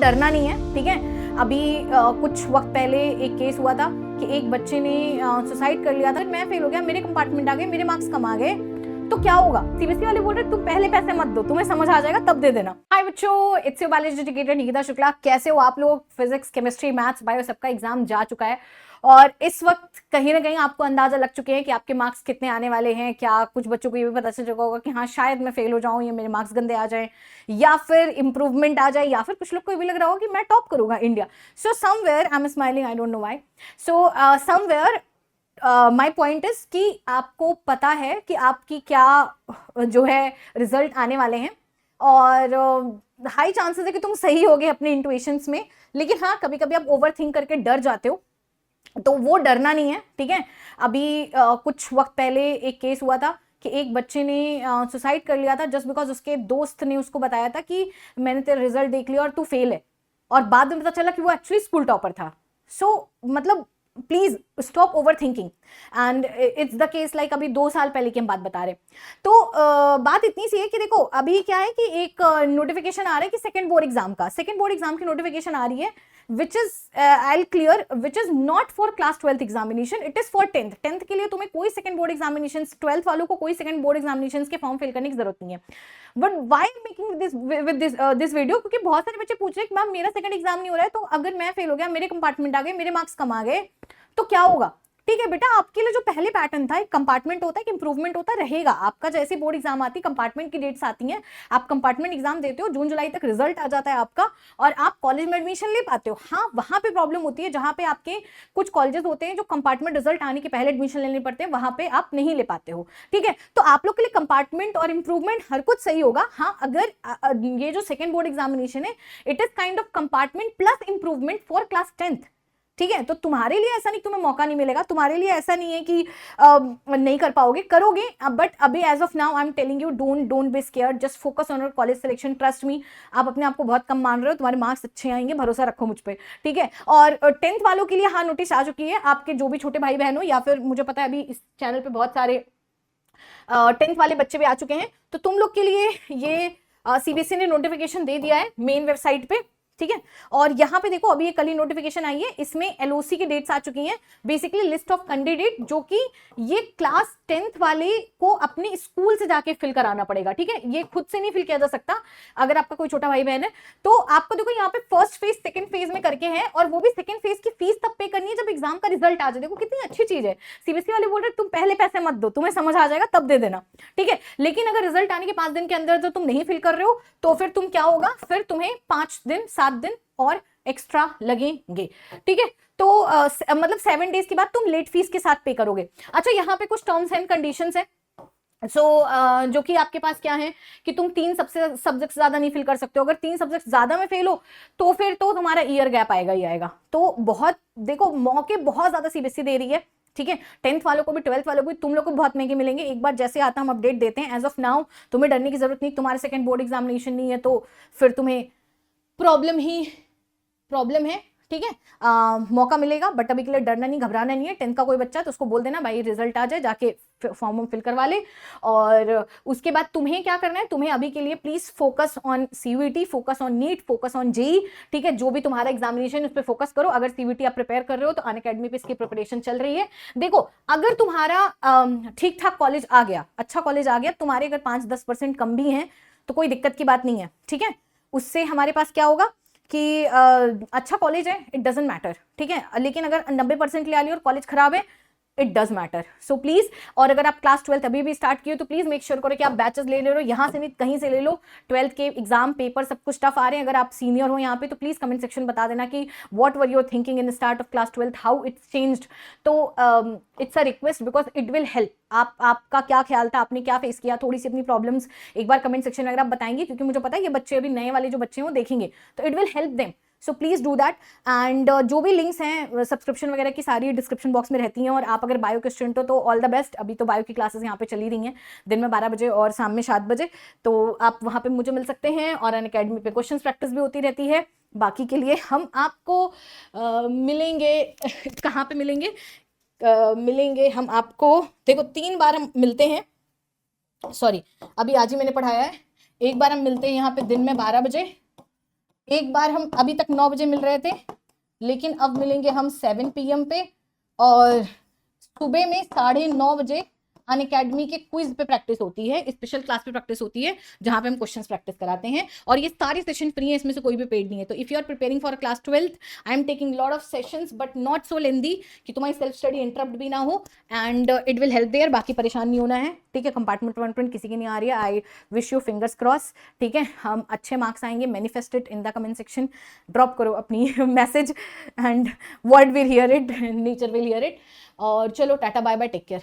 डरना नहीं है, ठीक है। अभी कुछ वक्त पहले एक केस हुआ था कि एक बच्चे ने सुसाइड कर लिया था। मैं फेल हो गया, मेरे कंपार्टमेंट आ गए, मेरे मार्क्स कम आ गए, तो क्या होगा? सीबीएसई वाले बोल रहे तुम पहले पैसे मत दो, तुम्हें समझ आ जाएगा तब दे देना। हाय बच्चों, it's your biology educator Nikita Shukla. कैसे हो आप लोग? फिजिक्स, केमिस्ट्री, मैथ्स, बायो सबका एग्जाम जा चुका है और इस वक्त कहीं ना कहीं आपको अंदाजा लग चुके हैं कि आपके मार्क्स कितने आने वाले हैं। क्या कुछ बच्चों को ये भी पता चल चुका होगा कि हाँ शायद मैं फेल हो जाऊं या मेरे मार्क्स गंदे आ जाएं या फिर इंप्रूवमेंट आ जाए, या फिर कुछ लोग को ये भी लग रहा होगा कि मैं टॉप करूंगा India. So somewhere I am smiling, I don't know why. So somewhere my point is कि आपको पता है कि आपकी क्या जो है रिजल्ट आने वाले हैं और हाई चांसेस है कि तुम सही होगे अपने इंट्यूशंस में। लेकिन हाँ, कभी कभी आप ओवर थिंक करके डर जाते हो, तो वो डरना नहीं है, ठीक है। अभी कुछ वक्त पहले एक केस हुआ था कि एक बच्चे ने सुसाइड कर लिया था जस्ट बिकॉज उसके दोस्त ने उसको बताया था कि मैंने तेरा रिजल्ट देख लिया और तू फेल है, और बाद में पता चला कि वो एक्चुअली स्कूल टॉपर था। सो मतलब please stop over thinking and it's the case like अभी 2 साल पहले की हम बात बता रहे। तो बात इतनी सी है कि देखो अभी क्या है कि एक नोटिफिकेशन आ रहा है कि सेकंड बोर्ड एग्जाम की नोटिफिकेशन आ रही है which is I'll clear which is not for class 12th examination, it is for 10th के लिए तुम्हें कोई सेकंड बोर्ड एग्जामिनेशन, 12th वालों को कोई सेकंड बोर्ड एग्जामिनेशन के फॉर्म फिल करने की जरूरत नहीं है। But why making this with this video, क्योंकि बहुत सारे बच्चे पूछ रहे हैं कि मैम मेरा सेकंड एग्जाम नहीं हो रहा है, तो अगर मैं फेल हो गया, मेरे कंपार्टमेंट आ गए, मेरे मार्क्स कम आ गए, तो क्या होगा? ठीक है बेटा, आपके लिए जो पहले पैटर्न था, एक कंपार्टमेंट होता है, इंप्रूवमेंट होता रहेगा आपका। जैसे बोर्ड एग्जाम आती है, कंपार्टमेंट की डेट्स आती हैं, आप कंपार्टमेंट एग्जाम देते हो, जून जुलाई तक रिजल्ट आ जाता है आपका और आप कॉलेज में एडमिशन ले पाते हो। हाँ, वहां पे प्रॉब्लम होती है जहां पे आपके कुछ कॉलेजेस होते हैं जो कंपार्टमेंट रिजल्ट आने के पहले एडमिशन लेने पड़ते हैं, वहां पे आप नहीं ले पाते हो, ठीक है। तो आप लोग के लिए कंपार्टमेंट और इंप्रूवमेंट हर कुछ सही होगा। हाँ, अगर ये जो सेकेंड बोर्ड एग्जामिनेशन है, it is kind of compartment plus improvement for class 10th, ठीक है। तो तुम्हारे लिए ऐसा नहीं तुम्हें मौका नहीं मिलेगा, तुम्हारे लिए ऐसा नहीं है कि नहीं कर पाओगे, करोगे। बट अभी as of now I am telling you, don't be scared, just focus on your college selection, trust me. आप अपने आप को बहुत कम मान रहे हो, तुम्हारे मार्क्स अच्छे आएंगे, भरोसा रखो मुझ पर, ठीक है। और 10th वालों के लिए हाँ नोटिस आ चुकी है, आपके जो भी छोटे भाई बहन हो, या फिर मुझे पता है अभी इस चैनल पे बहुत सारे 10th वाले बच्चे भी आ चुके हैं, तो तुम लोग के लिए ये सीबीएसई ने नोटिफिकेशन दे दिया है मेन वेबसाइट पे, ठीक है। और यहाँ पे देखो अभी ये कल ही नोटिफिकेशन आई है, इसमें एलओसी की डेट्स आ चुकी हैं, बेसिकली लिस्ट ऑफ कैंडिडेट, जो कि ये क्लास 10th वाले को अपने स्कूल से जाके फिल कराना पड़ेगा, ठीक है। ये खुद से नहीं फिल किया जा सकता अगर आपका कोई छोटा भाई बहन है। तो आपको देखो यहाँ पे फर्स्ट फेज सेकंड फेज में करके है, और वो भी सेकंड फेज की फीस तब पे करनी है जब एग्जाम का रिजल्ट आ जाए। देखो कितनी अच्छी चीज है, सीबीएसई वाले बोल रहे तुम पहले पैसे मत दो, तुम्हें समझ आ जाएगा तब दे देना, ठीक है। लेकिन अगर रिजल्ट आने के 5 दिन के अंदर जो तुम नहीं फिल कर रहे हो, तो फिर तुम क्या होगा, फिर तुम्हें 5 दिन 7 दिन और एक्स्ट्रा लगेंगे, ठीक है। तो मतलब 7 डेज के बाद तुम लेट फीस के साथ पे करोगे। अच्छा, यहाँ पे कुछ टर्म्स एंड कंडीशंस है। जो कि आपके पास क्या है कि तुम 3 सब्जेक्ट ज्यादा नहीं फिल कर सकते हो। अगर 3 सब्जेक्ट ज्यादा में फेल हो तो फिर तो तुम्हारा ईयर गैप आएगा ही आएगा। तो बहुत देखो मौके बहुत ज्यादा सीबीएसई दे रही है, ठीक है। 10th वालों को भी 12th वालों को भी, तुम लोग को बहुत महंगे मिलेंगे। एक बार जैसे आता हम अपडेट देते हैं। एज ऑफ नाउ तुम्हें डरने की जरूरत नहीं, तुम्हारे सेकंड बोर्ड एग्जामिनेशन नहीं है तो फिर तुम्हें प्रॉब्लम है, ठीक है। मौका मिलेगा, बट अभी के लिए डरना नहीं, घबराना नहीं है। 10th का कोई बच्चा तो उसको बोल देना भाई रिजल्ट आ जाए, जाके फॉर्म फिल करवा ले। और उसके बाद तुम्हें क्या करना है, तुम्हें अभी के लिए please focus on CUET, focus on NEET, focus on JEE, ठीक है। जो भी तुम्हारा एग्जामिनेशन उस पर फोकस करो। अगर सीयूईटी आप प्रिपेयर कर रहे हो तो अनअकैडमी पे इसकी प्रिपरेशन चल रही है। देखो अगर तुम्हारा ठीक ठाक कॉलेज आ गया, अच्छा कॉलेज आ गया, तुम्हारे अगर 5-10% कम भी हैं तो कोई दिक्कत की बात नहीं है, ठीक है। उससे हमारे पास क्या होगा कि अच्छा कॉलेज है, इट डजंट मैटर, ठीक है। लेकिन अगर 90% ले आ लिया और कॉलेज खराब है, it does matter. So please, और अगर आप क्लास 12th अभी भी स्टार्ट किए तो प्लीज मेक श्योर करो कि आप बैचेस ले लो, यहाँ से नहीं कहीं से ले लो। 12th के एग्जाम पेपर सब कुछ टफ आ रहे हैं। अगर आप सीनियर हो यहाँ पे तो प्लीज कमेंट सेक्शन बता देना कि what were your thinking in start of class 12th, how it's changed. तो it's a request because it will help. आपका क्या ख्याल था, आपने क्या फेस किया, थोड़ी सी अपनी प्रॉब्लम्स एक बार कमेंट सेक्शन में अगर आप बताएंगे, क्योंकि मुझे पता है ये बच्चे अभी नए वाले जो बच्चे हैं वो देखेंगे, तो it will help them. So please do that. And जो भी लिंक्स हैं सब्सक्रिप्शन वगैरह की सारी डिस्क्रिप्शन बॉक्स में रहती हैं। और आप अगर बायो के स्टूडेंट हो तो ऑल द बेस्ट। अभी तो बायो की क्लासेस यहाँ पे चली रही हैं दिन में 12 बजे और शाम में 7 बजे, तो आप वहाँ पे मुझे मिल सकते हैं। और अनअकैडमी पे क्वेश्चन प्रैक्टिस भी होती रहती है। बाकी के लिए हम आपको मिलेंगे कहाँ पे मिलेंगे? मिलेंगे हम आपको, देखो 3 बार हम मिलते हैं, सॉरी अभी आज ही मैंने पढ़ाया है। एक बार हम मिलते हैं यहाँ पे दिन में 12 बजे, एक बार हम अभी तक 9 बजे मिल रहे थे, लेकिन अब मिलेंगे हम 7 PM पे, और सुबह में 9:30 बजे अनअकैडमी के क्विज पे प्रैक्टिस होती है, स्पेशल क्लास पे प्रैक्टिस होती है, जहां पे हम क्वेश्चंस प्रैक्टिस कराते हैं, और ये सारे सेशन फ्री है, इसमें से कोई भी पेड नहीं है। तो if you are preparing for class 12th, I am taking lot of sessions but not so lengthy कि तुम्हारी सेल्फ स्टडी इंटरप्ट भी ना हो, and it will help there. बाकी परेशान नहीं होना है, ठीक है। कंपार्टमेंट 1 किसी की नहीं आ रही है, I wish you fingers cross, ठीक है। हम अच्छे मार्क्स आएंगे, manifest it in the comment section, drop करो अपनी message, and world will hear it, nature will hear it. और चलो tata bye bye, take care.